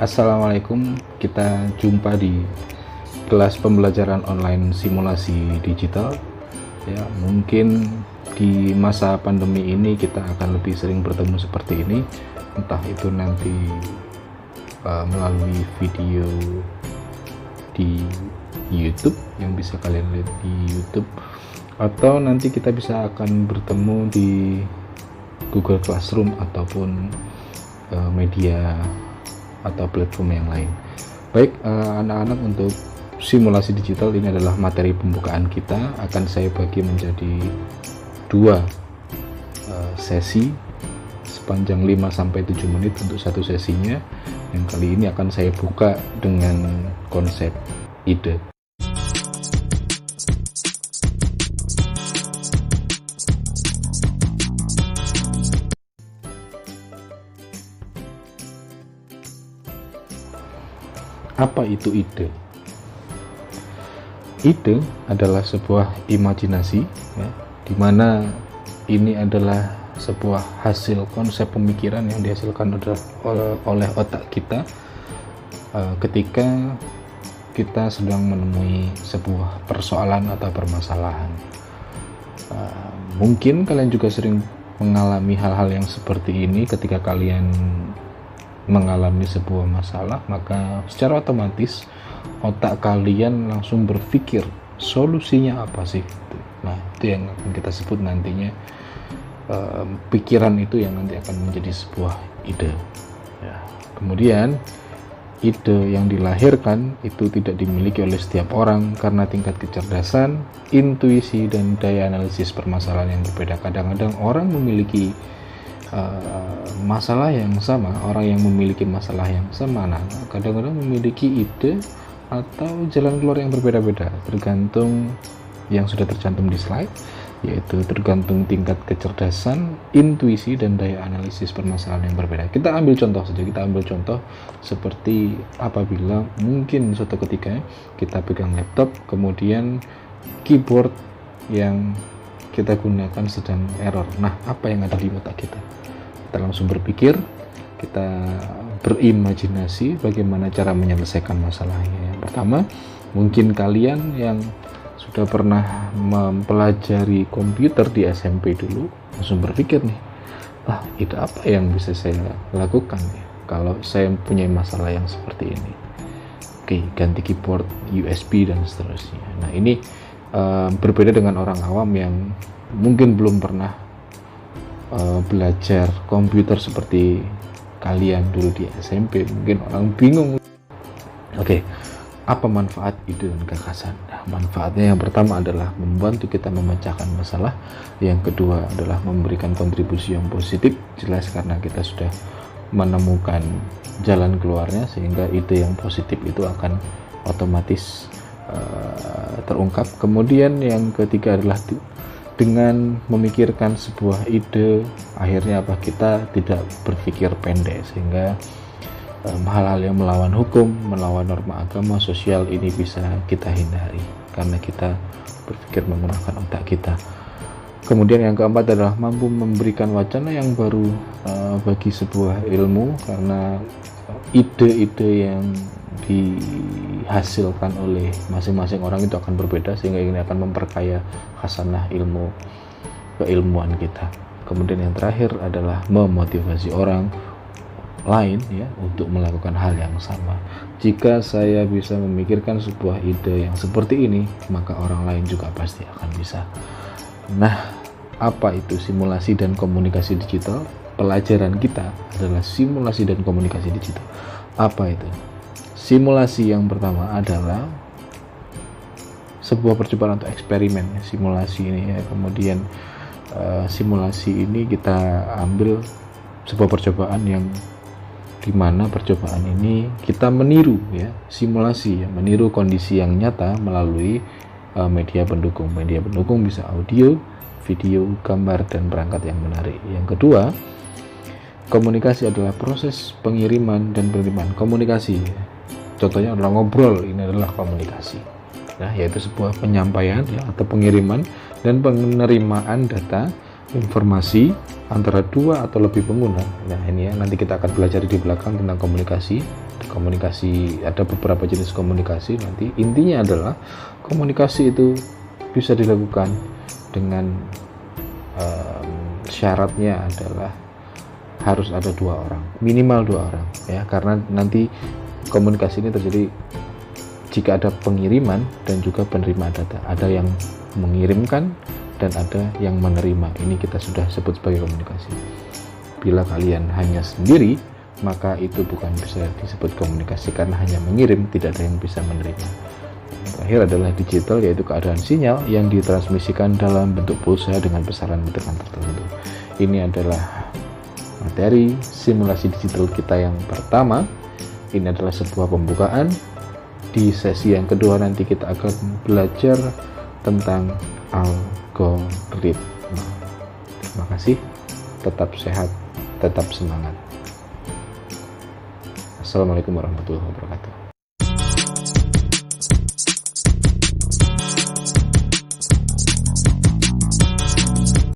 Assalamualaikum, kita jumpa di kelas pembelajaran online simulasi digital. Ya, mungkin di masa pandemi ini kita akan lebih sering bertemu seperti ini, entah itu nanti melalui video di YouTube yang bisa kalian lihat di YouTube, atau nanti kita bisa akan bertemu di Google Classroom ataupun media atau platform yang lain. Baik, anak-anak, untuk simulasi digital ini adalah materi pembukaan kita. Akan saya bagi menjadi dua sesi sepanjang 5-7 menit untuk satu sesinya. Yang kali ini akan saya buka dengan konsep ide. Apa itu ide? Ide adalah sebuah imajinasi, ya, di mana ini adalah sebuah hasil konsep pemikiran yang dihasilkan oleh otak kita ketika kita sedang menemui sebuah persoalan atau permasalahan. Mungkin kalian juga sering mengalami hal-hal yang seperti ini. Ketika kalian mengalami sebuah masalah, maka secara otomatis otak kalian langsung berpikir solusinya apa sih. Nah, itu yang akan kita sebut nantinya pikiran itu yang nanti akan menjadi sebuah ide, ya. Kemudian ide yang dilahirkan itu tidak dimiliki oleh setiap orang karena tingkat kecerdasan, intuisi, dan daya analisis permasalahan yang berbeda. Kadang-kadang orang memiliki masalah yang sama, orang yang memiliki masalah yang sama, nah kadang-kadang memiliki ide atau jalan keluar yang berbeda-beda, tergantung yang sudah tercantum di slide, yaitu tergantung tingkat kecerdasan, intuisi, dan daya analisis permasalahan yang berbeda. Kita ambil contoh saja, seperti apabila mungkin suatu ketika kita pegang laptop, kemudian keyboard yang kita gunakan sedang error. Nah, apa yang ada di otak kita? Kita langsung berpikir, kita berimajinasi bagaimana cara menyelesaikan masalahnya. Yang pertama, mungkin kalian yang sudah pernah mempelajari komputer di SMP dulu langsung berpikir nih, ide apa yang bisa saya lakukan ya kalau saya punya masalah yang seperti ini. Oke, ganti keyboard, USB, dan seterusnya. Nah, ini berbeda dengan orang awam yang mungkin belum pernah belajar komputer seperti kalian dulu di SMP. Mungkin orang bingung. Oke, apa manfaat ide dan gagasan? Nah, manfaatnya yang pertama adalah membantu kita memecahkan masalah. Yang kedua adalah memberikan kontribusi yang positif, jelas karena kita sudah menemukan jalan keluarnya, sehingga ide yang positif itu akan otomatis terungkap. Kemudian yang ketiga adalah dengan memikirkan sebuah ide, akhirnya kita tidak berpikir pendek, sehingga hal-hal yang melawan hukum, melawan norma agama, sosial ini bisa kita hindari karena kita berpikir menggunakan otak kita. Kemudian yang keempat adalah mampu memberikan wacana yang baru bagi sebuah ilmu, karena ide-ide yang dihasilkan oleh masing-masing orang itu akan berbeda, sehingga ini akan memperkaya khasanah ilmu keilmuan kita. Kemudian yang terakhir adalah memotivasi orang lain, ya, untuk melakukan hal yang sama. Jika saya bisa memikirkan sebuah ide yang seperti ini, maka orang lain juga pasti akan bisa. Nah, apa itu simulasi dan komunikasi digital? Pelajaran kita adalah simulasi dan komunikasi digital. Apa itu? Simulasi yang pertama adalah sebuah percobaan atau eksperimen, ya, simulasi ini, ya. Kemudian simulasi ini kita ambil sebuah percobaan yang dimana percobaan ini kita meniru, ya, simulasi, ya, meniru kondisi yang nyata melalui media pendukung. Media pendukung bisa audio, video, gambar, dan perangkat yang menarik. Yang kedua, komunikasi adalah proses pengiriman dan penerimaan. Komunikasi, contohnya adalah ngobrol, ini adalah komunikasi. Nah, yaitu sebuah penyampaian, ya, atau pengiriman dan penerimaan data informasi antara dua atau lebih pengguna. Nah ini ya, nanti kita akan belajar di belakang tentang komunikasi. Komunikasi, ada beberapa jenis komunikasi. Nanti intinya adalah komunikasi itu bisa dilakukan dengan syaratnya adalah harus ada dua orang, minimal dua orang ya, karena nanti komunikasi ini terjadi jika ada pengiriman dan juga penerima data. Ada yang mengirimkan dan ada yang menerima. Ini kita sudah sebut sebagai komunikasi. Bila kalian hanya sendiri, maka itu bukan bisa disebut komunikasi, karena hanya mengirim, tidak ada yang bisa menerima. Yang terakhir adalah digital, yaitu keadaan sinyal yang ditransmisikan dalam bentuk pulsa dengan besaran tekan tertentu. Ini adalah materi simulasi digital kita yang pertama. Ini adalah sebuah pembukaan. Di sesi yang kedua nanti kita akan belajar tentang algoritma. Terima kasih, tetap sehat, tetap semangat. Assalamualaikum warahmatullahi wabarakatuh.